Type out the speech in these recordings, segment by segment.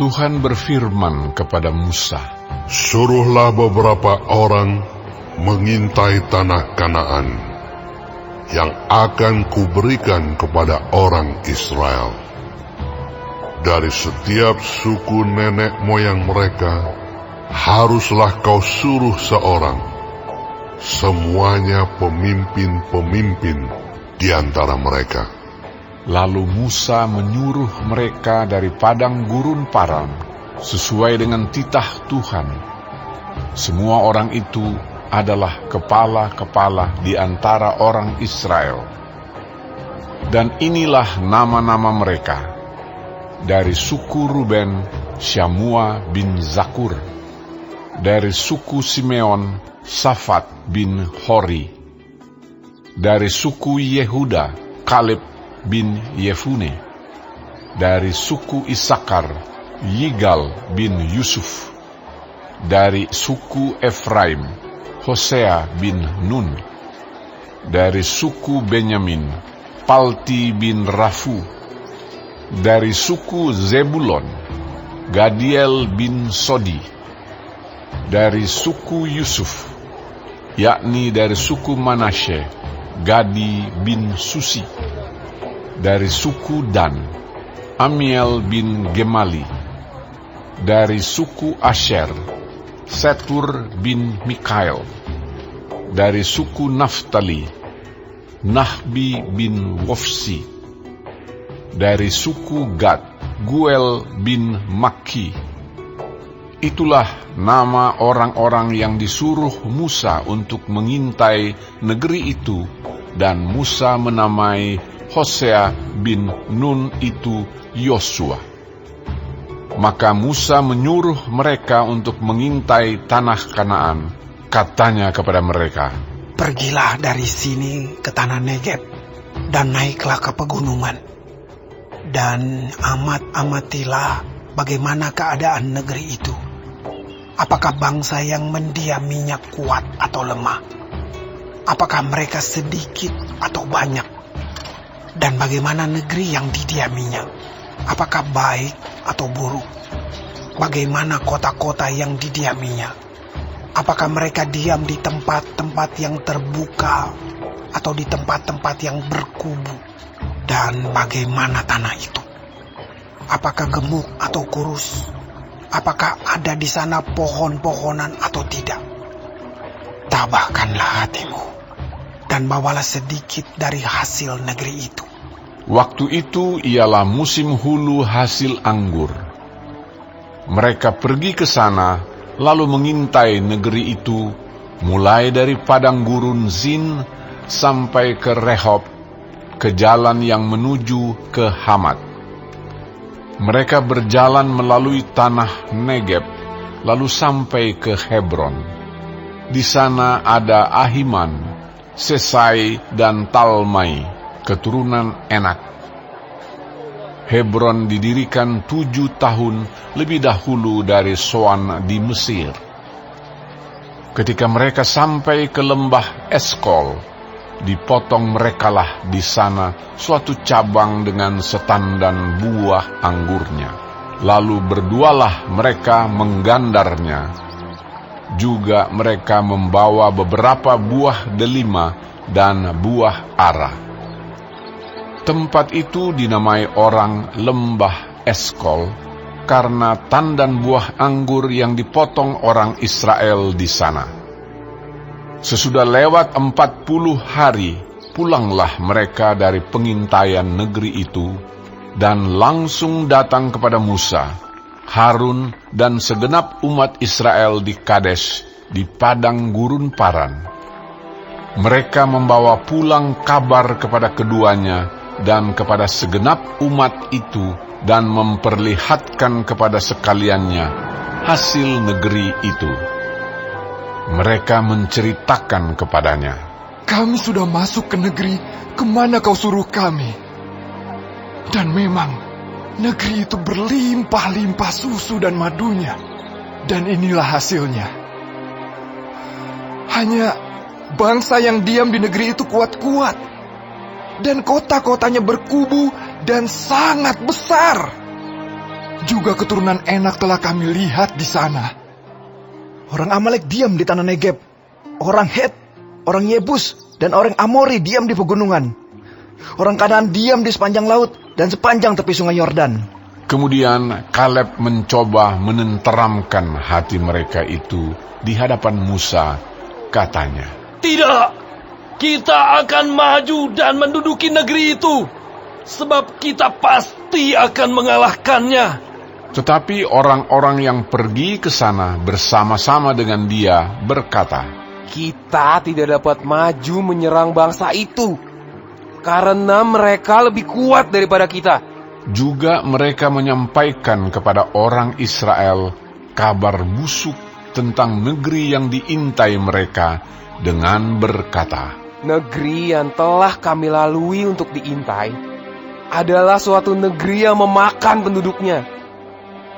Tuhan berfirman kepada Musa, "Suruhlah beberapa orang mengintai tanah Kanaan yang akan kuberikan kepada orang Israel. Dari setiap suku nenek moyang mereka, haruslah kau suruh seorang, semuanya pemimpin-pemimpin di antara mereka." Lalu Musa menyuruh mereka dari padang gurun Paran sesuai dengan titah Tuhan. Semua orang itu adalah kepala-kepala di antara orang Israel. Dan inilah nama-nama mereka. Dari suku Ruben, Syamua bin Zakur. Dari suku Simeon, Safat bin Hori. Dari suku Yehuda, Kaleb bin Yefune. Dari suku Isakar, Yigal bin Yusuf. Dari suku Efraim, Hosea bin Nun. Dari suku Benyamin, Palti bin Rafu. Dari suku Zebulon, Gadiel bin Sodi. Dari suku Yusuf, yakni dari suku Manasye, Gadi bin Susi. Dari suku Dan, Amiel bin Gemali. Dari suku Asher, Setur bin Mikael. Dari suku Naftali, Nahbi bin Wofsi. Dari suku Gad, Guel bin Makki. Itulah nama orang-orang yang disuruh Musa untuk mengintai negeri itu, dan Musa menamai Hosea bin Nun itu Yosua. Maka Musa menyuruh mereka untuk mengintai tanah Kanaan. Katanya kepada mereka, "Pergilah dari sini ke tanah Negeb, dan naiklah ke pegunungan, dan amatilah bagaimana keadaan negeri itu. Apakah bangsa yang mendiaminya kuat atau lemah? Apakah mereka sedikit atau banyak? Dan bagaimana negeri yang didiaminya? Apakah baik atau buruk? Bagaimana kota-kota yang didiaminya? Apakah mereka diam di tempat-tempat yang terbuka atau di tempat-tempat yang berkubu? Dan bagaimana tanah itu? Apakah gemuk atau kurus? Apakah ada di sana pohon-pohonan atau tidak? Tabahkanlah hatimu dan bawalah sedikit dari hasil negeri itu." Waktu itu ialah musim hulu hasil anggur. Mereka pergi ke sana, lalu mengintai negeri itu, mulai dari padang gurun Zin sampai ke Rehob, ke jalan yang menuju ke Hamat. Mereka berjalan melalui tanah Negeb, lalu sampai ke Hebron. Di sana ada Ahiman, Sesai, dan Talmai, keturunan Enak. Hebron didirikan 7 tahun lebih dahulu dari Soan di Mesir. Ketika mereka sampai ke lembah Eskol, dipotong merekalah di sana suatu cabang dengan setandan buah anggurnya. Lalu berdualah mereka menggandarnya. Juga mereka membawa beberapa buah delima dan buah ara. Tempat itu dinamai orang Lembah Eskol karena tandan buah anggur yang dipotong orang Israel di sana. Sesudah lewat 40 hari, pulanglah mereka dari pengintaian negeri itu, dan langsung datang kepada Musa, Harun, dan segenap umat Israel di Kades, di padang gurun Paran. Mereka membawa pulang kabar kepada keduanya dan kepada segenap umat itu, dan memperlihatkan kepada sekaliannya hasil negeri itu. Mereka menceritakan kepadanya, "Kami sudah masuk ke negeri kemana kau suruh kami. Dan memang negeri itu berlimpah-limpah susu dan madunya. Dan inilah hasilnya. Hanya bangsa yang diam di negeri itu kuat-kuat, dan kota-kotanya berkubu dan sangat besar. juga keturunan Enak telah kami lihat di sana. Orang Amalek diam di tanah Negeb. Orang Het, orang Yebus, dan orang Amori diam di pegunungan. Orang Kanaan diam di sepanjang laut dan sepanjang tepi sungai Yordan. Kemudian Kaleb mencoba menenteramkan hati mereka itu di hadapan Musa. Katanya, "Tidak, kita akan maju dan menduduki negeri itu, sebab kita pasti akan mengalahkannya." Tetapi orang-orang yang pergi ke sana bersama-sama dengan dia berkata, "Kita tidak dapat maju menyerang bangsa itu, karena mereka lebih kuat daripada kita." Juga mereka menyampaikan kepada orang Israel kabar busuk tentang negeri yang diintai mereka dengan berkata, "Negeri yang telah kami lalui untuk diintai adalah suatu negeri yang memakan penduduknya.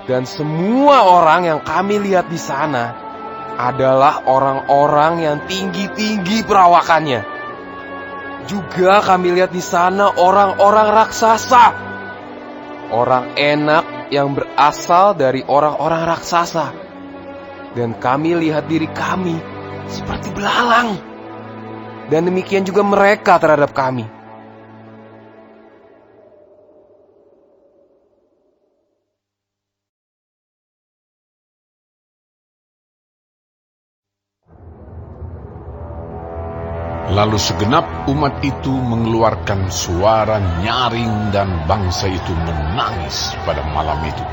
Dan semua orang yang kami lihat di sana adalah orang-orang yang tinggi-tinggi perawakannya. Juga kami lihat di sana orang-orang raksasa, orang Enak yang berasal dari orang-orang raksasa. Dan kami lihat diri kami seperti belalang. Dan demikian juga mereka terhadap kami." Lalu segenap umat itu mengeluarkan suara nyaring dan bangsa itu menangis pada malam itu.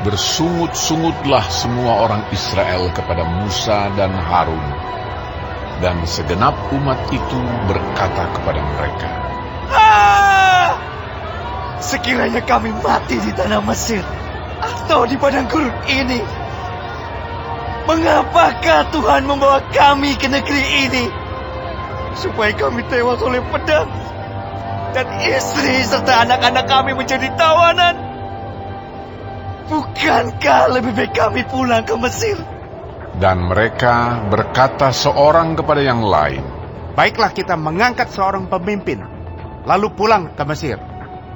Bersungut-sungutlah semua orang Israel kepada Musa dan Harun. Dan segenap umat itu berkata kepada mereka, Sekiranya kami mati di tanah Mesir atau di padang gurun ini, mengapakah Tuhan membawa kami ke negeri ini? Supaya kami tewas oleh pedang dan istri serta anak-anak kami menjadi tawanan. Bukankah lebih baik kami pulang ke Mesir? Dan mereka berkata seorang kepada yang lain, "Baiklah kita mengangkat seorang pemimpin, lalu pulang ke Mesir."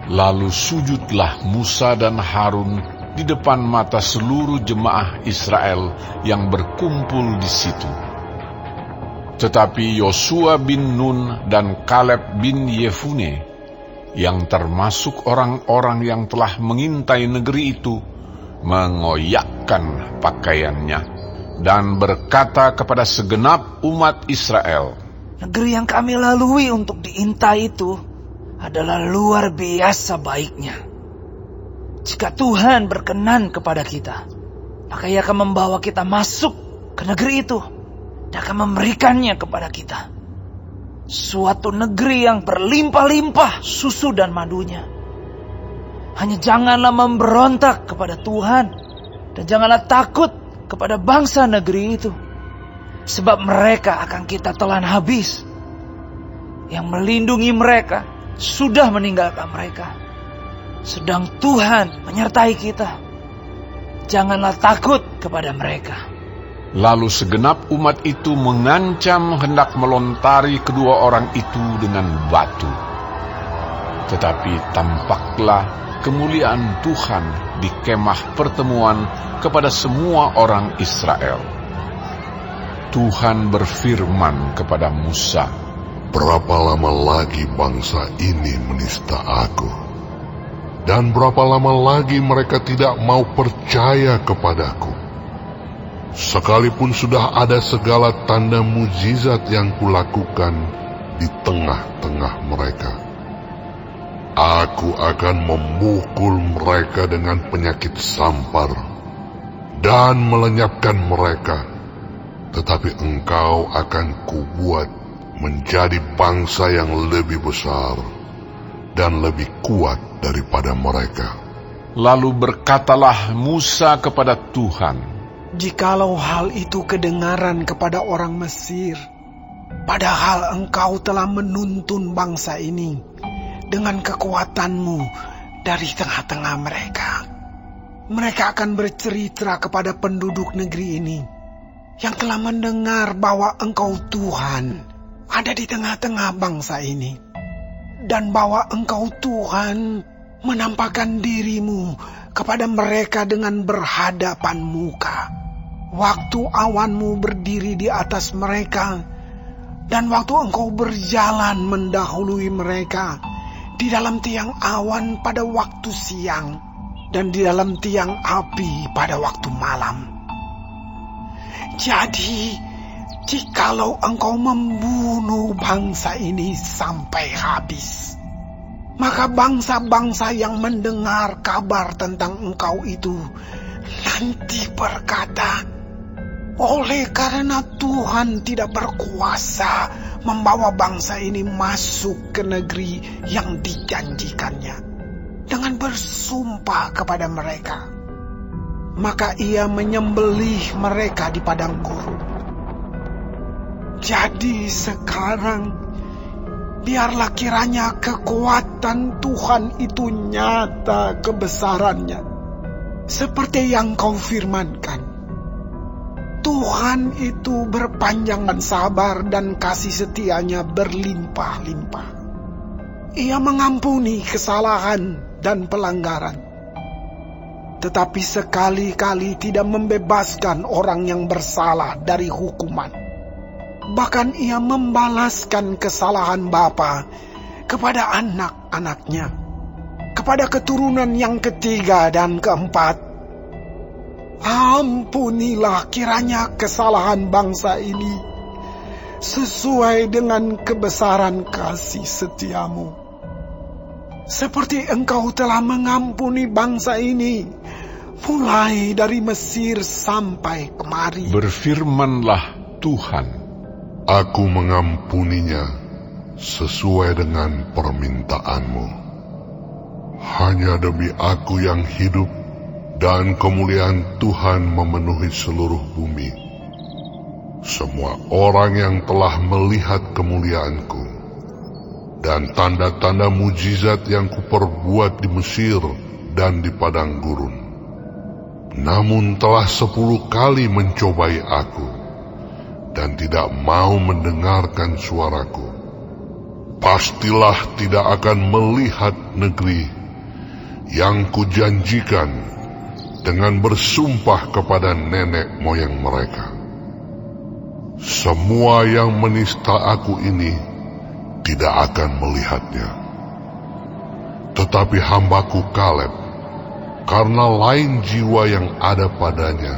Lalu sujudlah Musa dan Harun di depan mata seluruh jemaah Israel yang berkumpul di situ. Tetapi Yosua bin Nun dan Kaleb bin Yefune, yang termasuk orang-orang yang telah mengintai negeri itu, mengoyakkan pakaiannya dan berkata kepada segenap umat Israel, Negeri yang kami lalui untuk diintai itu adalah luar biasa baiknya. Jika Tuhan berkenan kepada kita, maka Ia akan membawa kita masuk ke negeri itu dan akan memberikannya kepada kita. Suatu negeri yang berlimpah-limpah susu dan madunya. Hanya janganlah memberontak kepada Tuhan dan janganlah takut kepada bangsa negeri itu, sebab mereka akan kita telan habis. Yang melindungi mereka sudah meninggalkan mereka, sedang Tuhan menyertai kita. Janganlah takut kepada mereka. Lalu segenap umat itu mengancam hendak melontari kedua orang itu dengan batu. Tetapi tampaklah kemuliaan Tuhan di kemah pertemuan kepada semua orang Israel. Tuhan berfirman kepada Musa, "Berapa lama lagi bangsa ini menista aku? Dan berapa lama lagi mereka tidak mau percaya kepadaku? Sekalipun sudah ada segala tanda mujizat yang kulakukan di tengah-tengah mereka. Aku akan memukul mereka dengan penyakit sampar dan melenyapkan mereka. Tetapi engkau akan kubuat menjadi bangsa yang lebih besar dan lebih kuat daripada mereka." Lalu berkatalah Musa kepada Tuhan, Jikalau hal itu kedengaran kepada orang Mesir, padahal engkau telah menuntun bangsa ini dengan kekuatanmu dari tengah-tengah mereka, mereka akan bercerita kepada penduduk negeri ini yang telah mendengar bahwa engkau Tuhan ada di tengah-tengah bangsa ini, dan bahwa engkau Tuhan menampakkan dirimu kepada mereka dengan berhadapan muka. Waktu awanmu berdiri di atas mereka, dan waktu engkau berjalan mendahului mereka di dalam tiang awan pada waktu siang, dan di dalam tiang api pada waktu malam. Jadi, jikalau engkau membunuh bangsa ini sampai habis, maka bangsa-bangsa yang mendengar kabar tentang engkau itu nanti berkata, oleh karena Tuhan tidak berkuasa membawa bangsa ini masuk ke negeri yang dijanjikannya dengan bersumpah kepada mereka, maka ia menyembelih mereka di padang gurun. Jadi sekarang, biarlah kiranya kekuatan Tuhan itu nyata kebesarannya, seperti yang kau firmankan. Tuhan itu berpanjangan sabar dan kasih setianya berlimpah-limpah. Ia mengampuni kesalahan dan pelanggaran, tetapi sekali-kali tidak membebaskan orang yang bersalah dari hukuman. Bahkan ia membalaskan kesalahan bapa kepada anak-anaknya, kepada keturunan yang ketiga dan keempat. Ampunilah kiranya kesalahan bangsa ini sesuai dengan kebesaran kasih setiamu, seperti engkau telah mengampuni bangsa ini mulai dari Mesir sampai kemari. Berfirmanlah Tuhan, Aku mengampuninya sesuai dengan permintaanmu. Hanya demi aku yang hidup dan kemuliaan Tuhan memenuhi seluruh bumi. Semua orang yang telah melihat kemuliaanku dan tanda-tanda mujizat yang kuperbuat di Mesir dan di padang gurun, namun telah 10 kali mencobai aku dan tidak mau mendengarkan suaraku, pastilah tidak akan melihat negeri yang kujanjikan dengan bersumpah kepada nenek moyang mereka. Semua yang menista aku ini tidak akan melihatnya. Tetapi hambaku Kaleb, karena lain jiwa yang ada padanya,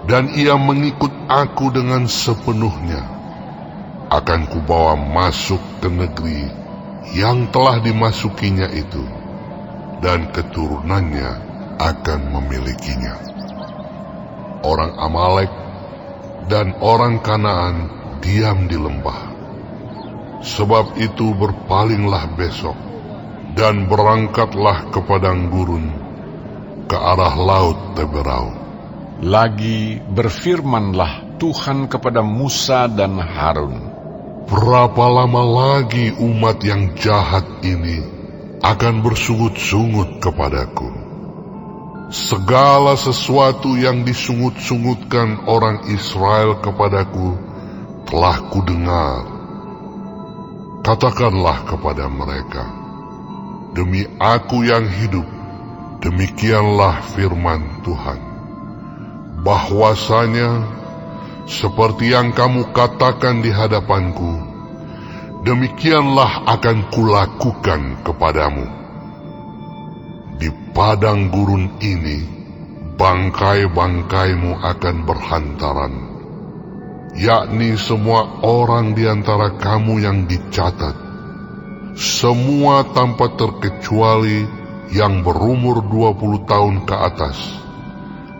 dan ia mengikut aku dengan sepenuhnya, akan kubawa masuk ke negeri yang telah dimasukinya itu, dan keturunannya akan memilikinya. Orang Amalek dan orang Kanaan diam di lembah. Sebab itu berpalinglah besok dan berangkatlah ke padang gurun, ke arah laut Teberau. lagi berfirmanlah Tuhan kepada Musa dan Harun, Berapa lama lagi umat yang jahat ini akan bersungut-sungut kepadaku? Segala sesuatu yang disungut-sungutkan orang Israel kepadaku telah kudengar. Katakanlah kepada mereka, demi aku yang hidup, demikianlah firman Tuhan, bahwasanya seperti yang kamu katakan di hadapanku, demikianlah akan kulakukan kepadamu. Di padang gurun ini, bangkai-bangkaimu akan berhantaran, yakni semua orang di antara kamu yang dicatat, semua tanpa terkecuali yang berumur 20 tahun ke atas,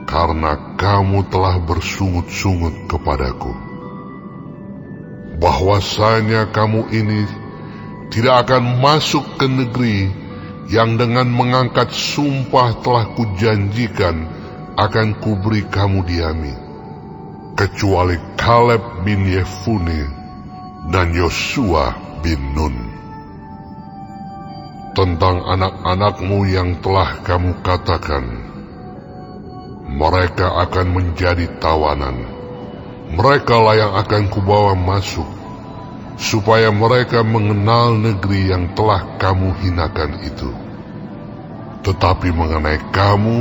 karena kamu telah bersungut-sungut kepadaku. Bahwasanya kamu ini tidak akan masuk ke negeri yang dengan mengangkat sumpah telah kujanjikan akan kuberi kamu diami, kecuali Kaleb bin Yefune dan Yosua bin Nun. Tentang anak-anakmu yang telah kamu katakan, mereka akan menjadi tawanan, merekalah yang akan kubawa masuk, supaya mereka mengenal negeri yang telah kamu hinakan itu. Tetapi mengenai kamu,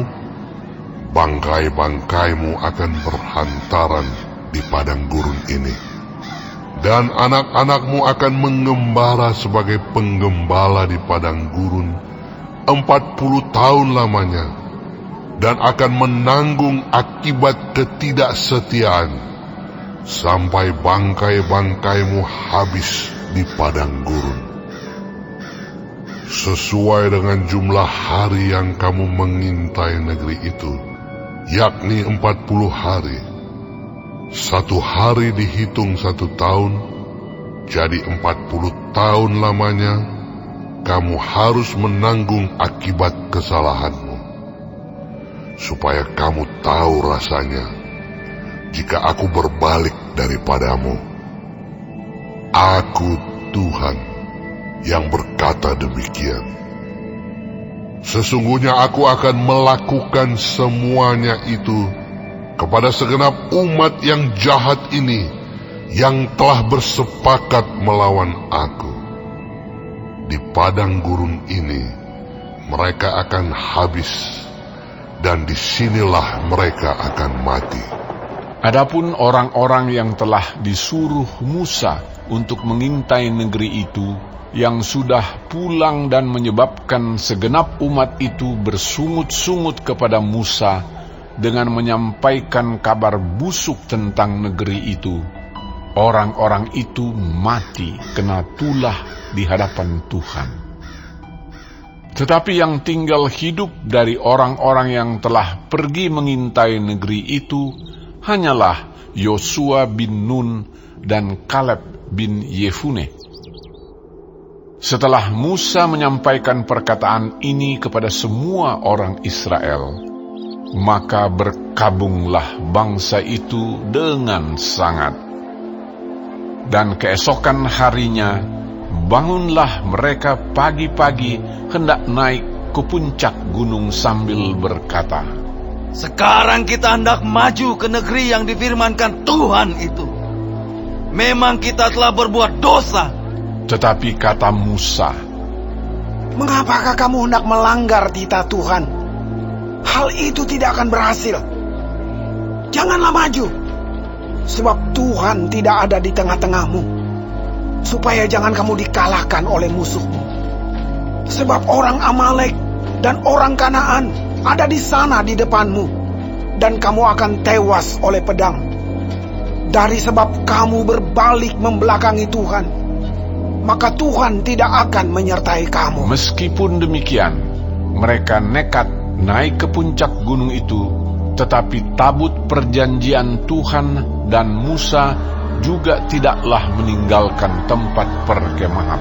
bangkai-bangkaimu akan berhantaran di padang gurun ini. Dan anak-anakmu akan mengembara sebagai penggembala di padang gurun 40 tahun lamanya, dan akan menanggung akibat ketidaksetiaan sampai bangkai-bangkaimu habis di padang gurun. Sesuai dengan jumlah hari yang kamu mengintai negeri itu, yakni 40 hari. 1 hari dihitung 1 tahun, jadi 40 tahun lamanya kamu harus menanggung akibat kesalahanmu. Supaya kamu tahu rasanya jika aku berbalik daripadamu. Aku Tuhan yang berkata demikian. Sesungguhnya aku akan melakukan semuanya itu kepada segenap umat yang jahat ini, yang telah bersepakat melawan aku. Di padang gurun ini mereka akan habis, dan disinilah mereka akan mati. Adapun orang-orang yang telah disuruh Musa untuk mengintai negeri itu, yang sudah pulang dan menyebabkan segenap umat itu bersungut-sungut kepada Musa dengan menyampaikan kabar busuk tentang negeri itu, orang-orang itu mati kena tulah di hadapan Tuhan. Tetapi yang tinggal hidup dari orang-orang yang telah pergi mengintai negeri itu hanyalah Yosua bin Nun dan Kaleb bin Yefune. Setelah Musa menyampaikan perkataan ini kepada semua orang Israel, maka berkabunglah bangsa itu dengan sangat. Dan keesokan harinya, bangunlah mereka pagi-pagi hendak naik ke puncak gunung sambil berkata, "Sekarang kita hendak maju ke negeri yang difirmankan Tuhan itu. Memang kita telah berbuat dosa." Tetapi kata Musa, "Mengapakah kamu hendak melanggar titah Tuhan? Hal itu tidak akan berhasil. Janganlah maju, sebab Tuhan tidak ada di tengah-tengahmu, supaya jangan kamu dikalahkan oleh musuhmu. Sebab orang Amalek dan orang Kanaan ada di sana di depanmu, dan kamu akan tewas oleh pedang. Dari sebab kamu berbalik membelakangi Tuhan, maka Tuhan tidak akan menyertai kamu." Meskipun demikian, mereka nekat naik ke puncak gunung itu, tetapi tabut perjanjian Tuhan dan Musa juga tidaklah meninggalkan tempat perkemahan.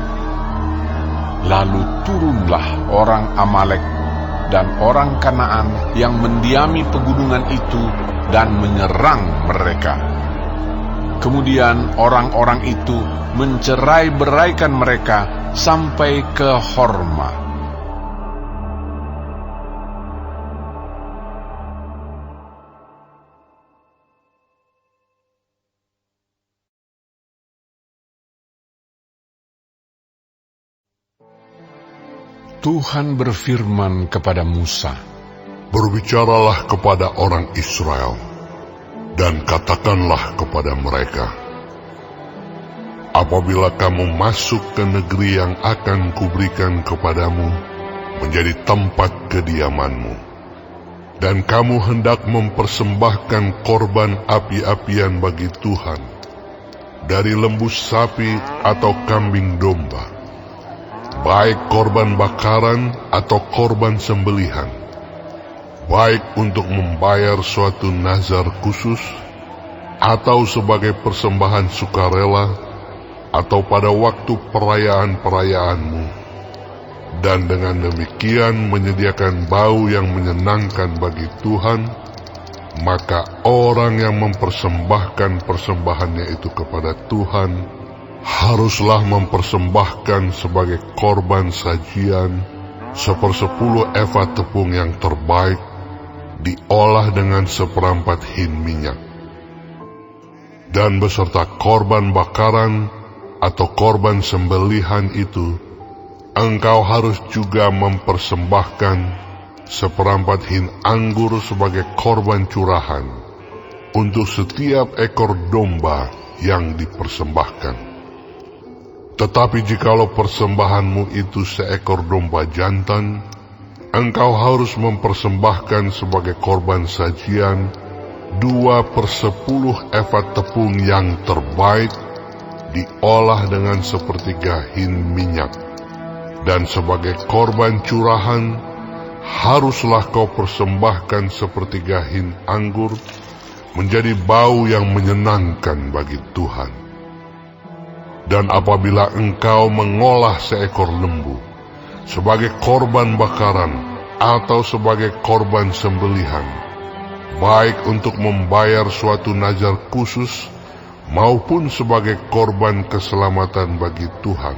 Lalu turunlah orang Amalek dan orang Kanaan yang mendiami pegunungan itu dan menyerang mereka. Kemudian orang-orang itu mencerai-beraikan mereka sampai ke Horma. Tuhan berfirman kepada Musa, "Berbicaralah kepada orang Israel, dan katakanlah kepada mereka, apabila kamu masuk ke negeri yang akan kuberikan kepadamu menjadi tempat kediamanmu, dan kamu hendak mempersembahkan korban api-apian bagi Tuhan dari lembu sapi atau kambing domba, baik korban bakaran atau korban sembelihan, baik untuk membayar suatu nazar khusus, atau sebagai persembahan sukarela, atau pada waktu perayaan-perayaanmu, dan dengan demikian menyediakan bau yang menyenangkan bagi Tuhan, maka orang yang mempersembahkan persembahannya itu kepada Tuhan haruslah mempersembahkan sebagai korban sajian 1/10 eva tepung yang terbaik, diolah dengan 1/4 hin minyak. Dan beserta korban bakaran atau korban sembelihan itu, engkau harus juga mempersembahkan seperempat hin anggur sebagai korban curahan untuk setiap ekor domba yang dipersembahkan. Tetapi jikalau persembahanmu itu seekor domba jantan, engkau harus mempersembahkan sebagai korban sajian 2/10 efa tepung yang terbaik, diolah dengan 1/3 hin minyak. Dan sebagai korban curahan, haruslah kau persembahkan 1/3 hin anggur, menjadi bau yang menyenangkan bagi Tuhan. Dan apabila engkau mengolah seekor lembu sebagai korban bakaran atau sebagai korban sembelihan, baik untuk membayar suatu nazar khusus maupun sebagai korban keselamatan bagi Tuhan,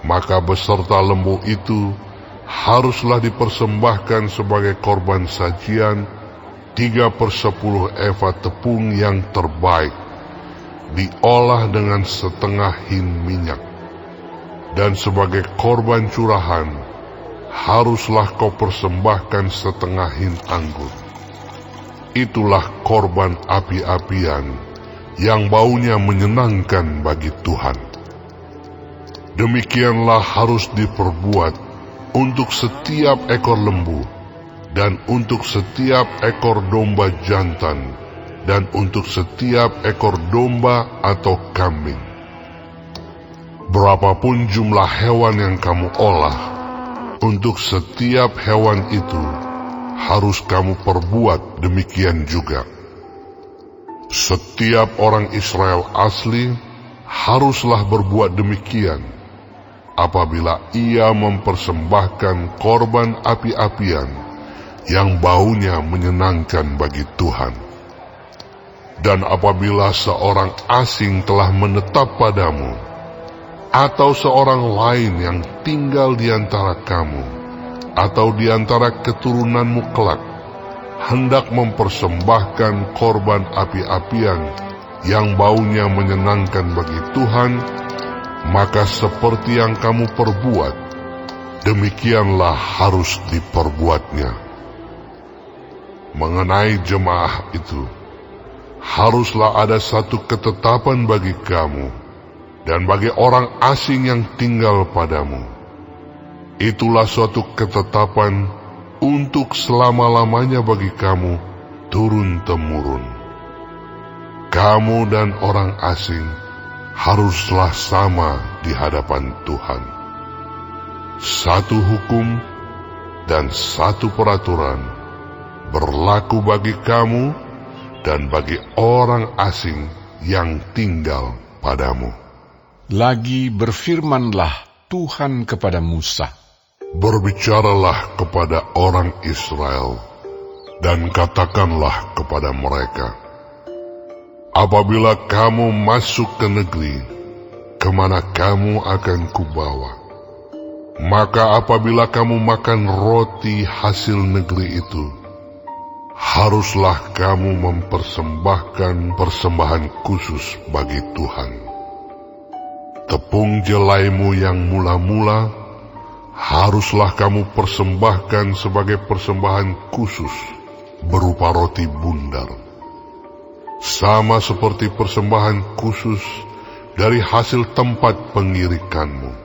maka beserta lembu itu haruslah dipersembahkan sebagai korban sajian 3/10 efa tepung yang terbaik, diolah dengan 1/2 hin minyak. Dan sebagai korban curahan, haruslah kau persembahkan 1/2 hin anggur. Itulah korban api-apian yang baunya menyenangkan bagi Tuhan. Demikianlah harus diperbuat untuk setiap ekor lembu, dan untuk setiap ekor domba jantan, dan untuk setiap ekor domba atau kambing. Berapapun jumlah hewan yang kamu olah, untuk setiap hewan itu harus kamu perbuat demikian juga. Setiap orang Israel asli haruslah berbuat demikian apabila ia mempersembahkan korban api-apian yang baunya menyenangkan bagi Tuhan. Dan apabila seorang asing telah menetap padamu, atau seorang lain yang tinggal di antara kamu, atau di antara keturunanmu kelak, hendak mempersembahkan korban api-apian yang baunya menyenangkan bagi Tuhan, maka seperti yang kamu perbuat, demikianlah harus diperbuatnya. Mengenai jemaah itu, haruslah ada satu ketetapan bagi kamu dan bagi orang asing yang tinggal padamu. Itulah suatu ketetapan untuk selama-lamanya bagi kamu turun-temurun. Kamu dan orang asing haruslah sama di hadapan Tuhan. Satu hukum dan satu peraturan berlaku bagi kamu dan bagi orang asing yang tinggal padamu. Lagi berfirmanlah Tuhan kepada Musa, berbicaralah kepada orang Israel dan katakanlah kepada mereka, apabila kamu masuk ke negeri kemana kamu akan kubawa, maka apabila kamu makan roti hasil negeri itu, haruslah kamu mempersembahkan persembahan khusus bagi Tuhan. Tepung jelaimu yang mula-mula haruslah kamu persembahkan sebagai persembahan khusus berupa roti bundar, sama seperti persembahan khusus dari hasil tempat pengirikanmu.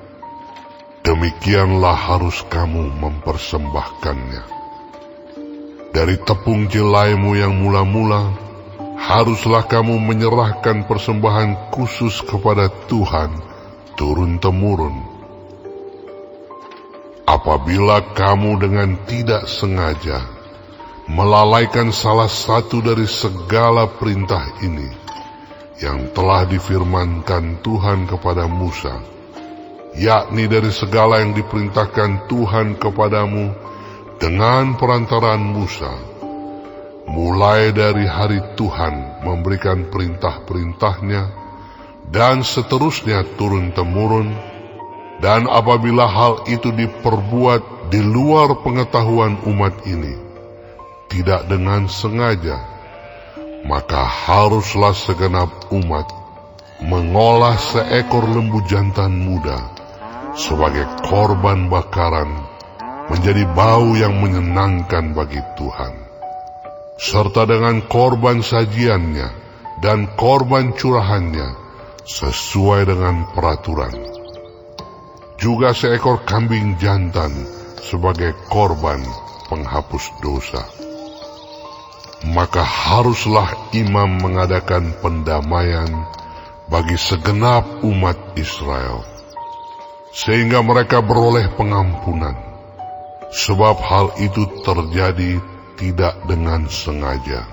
Demikianlah harus kamu mempersembahkannya. Dari tepung jelaimu yang mula-mula, haruslah kamu menyerahkan persembahan khusus kepada Tuhan turun-temurun. Apabila kamu dengan tidak sengaja melalaikan salah satu dari segala perintah ini yang telah difirmankan Tuhan kepada Musa, yakni dari segala yang diperintahkan Tuhan kepadamu dengan perantaraan Musa, mulai dari hari Tuhan memberikan perintah-perintahnya dan seterusnya turun-temurun, dan apabila hal itu diperbuat di luar pengetahuan umat ini, tidak dengan sengaja, maka haruslah segenap umat mengolah seekor lembu jantan muda sebagai korban bakaran menjadi bau yang menyenangkan bagi Tuhan, serta dengan korban sajiannya dan korban curahannya sesuai dengan peraturan. Juga seekor kambing jantan sebagai korban penghapus dosa. Maka haruslah imam mengadakan pendamaian bagi segenap umat Israel, sehingga mereka beroleh pengampunan, sebab hal itu terjadi tidak dengan sengaja.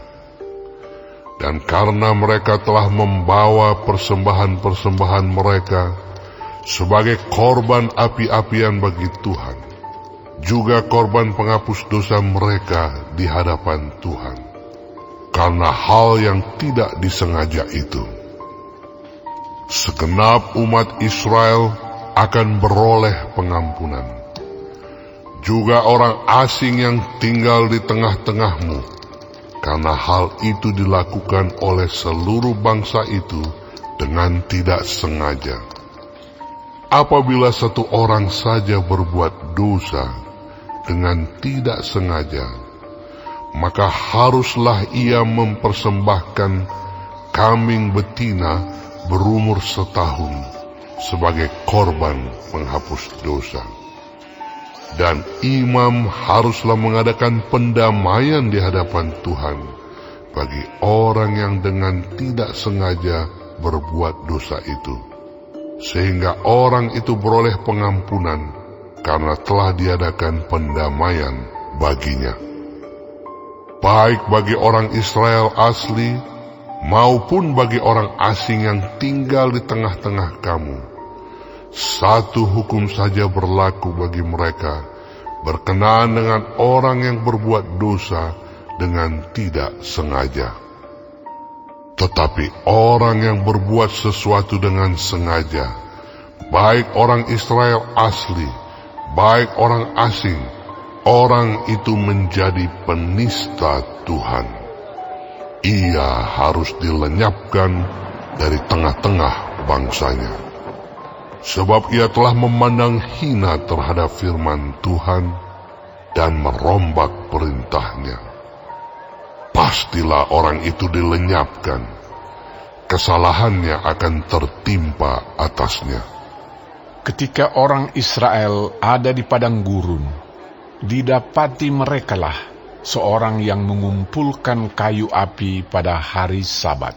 Dan karena mereka telah membawa persembahan-persembahan mereka sebagai korban api-apian bagi Tuhan, juga korban penghapus dosa mereka di hadapan Tuhan, karena hal yang tidak disengaja itu, segenap umat Israel akan beroleh pengampunan. Juga orang asing yang tinggal di tengah-tengahmu, karena hal itu dilakukan oleh seluruh bangsa itu dengan tidak sengaja. Apabila satu orang saja berbuat dosa dengan tidak sengaja, maka haruslah ia mempersembahkan kambing betina berumur setahun sebagai korban penghapus dosa. Dan imam haruslah mengadakan pendamaian di hadapan Tuhan bagi orang yang dengan tidak sengaja berbuat dosa itu, sehingga orang itu beroleh pengampunan karena telah diadakan pendamaian baginya. Baik bagi orang Israel asli maupun bagi orang asing yang tinggal di tengah-tengah kamu, satu hukum saja berlaku bagi mereka berkenaan dengan orang yang berbuat dosa dengan tidak sengaja. Tetapi orang yang berbuat sesuatu dengan sengaja, baik orang Israel asli, baik orang asing, orang itu menjadi penista Tuhan. Ia harus dilenyapkan dari tengah-tengah bangsanya, sebab ia telah memandang hina terhadap firman Tuhan dan merombak perintahnya. Pastilah orang itu dilenyapkan, kesalahannya akan tertimpa atasnya. Ketika orang Israel ada di padang gurun, didapati merekalah seorang yang mengumpulkan kayu api pada hari Sabat.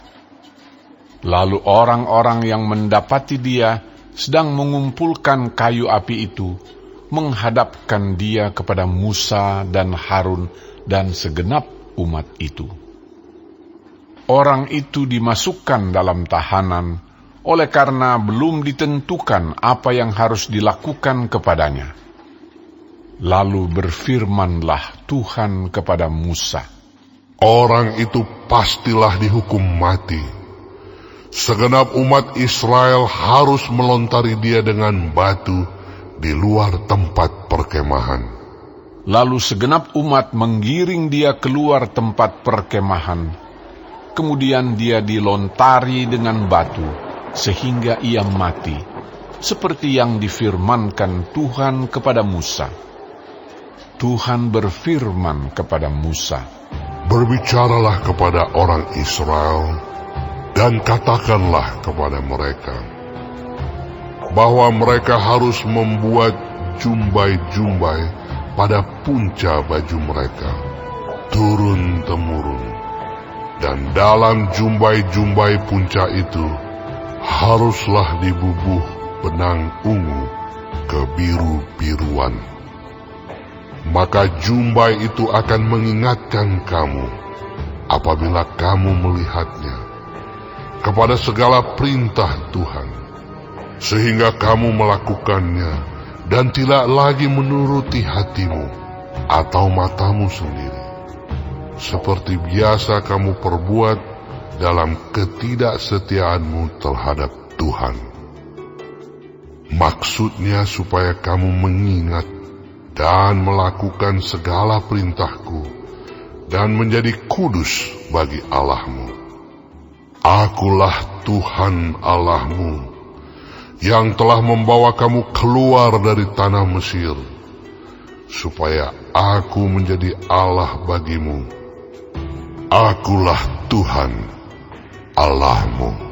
Lalu orang-orang yang mendapati dia sedang mengumpulkan kayu api itu menghadapkan dia kepada Musa dan Harun dan segenap umat itu. Orang itu dimasukkan dalam tahanan oleh karena belum ditentukan apa yang harus dilakukan kepadanya. Lalu berfirmanlah Tuhan kepada Musa, orang itu pastilah dihukum mati. Segenap umat Israel harus melontari dia dengan batu di luar tempat perkemahan. Lalu segenap umat menggiring dia keluar tempat perkemahan. Kemudian dia dilontari dengan batu sehingga ia mati, seperti yang difirmankan Tuhan kepada Musa. Tuhan berfirman kepada Musa, berbicaralah kepada orang Israel dan katakanlah kepada mereka bahwa mereka harus membuat jumbai-jumbai pada punca baju mereka turun-temurun, dan dalam jumbai-jumbai punca itu haruslah dibubuh benang ungu kebiru-biruan. Maka jumbai itu akan mengingatkan kamu apabila kamu melihatnya kepada segala perintah Tuhan, sehingga kamu melakukannya dan tidak lagi menuruti hatimu atau matamu sendiri, seperti biasa kamu perbuat dalam ketidaksetiaanmu terhadap Tuhan. Maksudnya supaya kamu mengingat dan melakukan segala perintahku, dan menjadi kudus bagi Allahmu. Akulah Tuhan Allahmu, yang telah membawa kamu keluar dari tanah Mesir, supaya aku menjadi Allah bagimu. Akulah Tuhan Allahmu.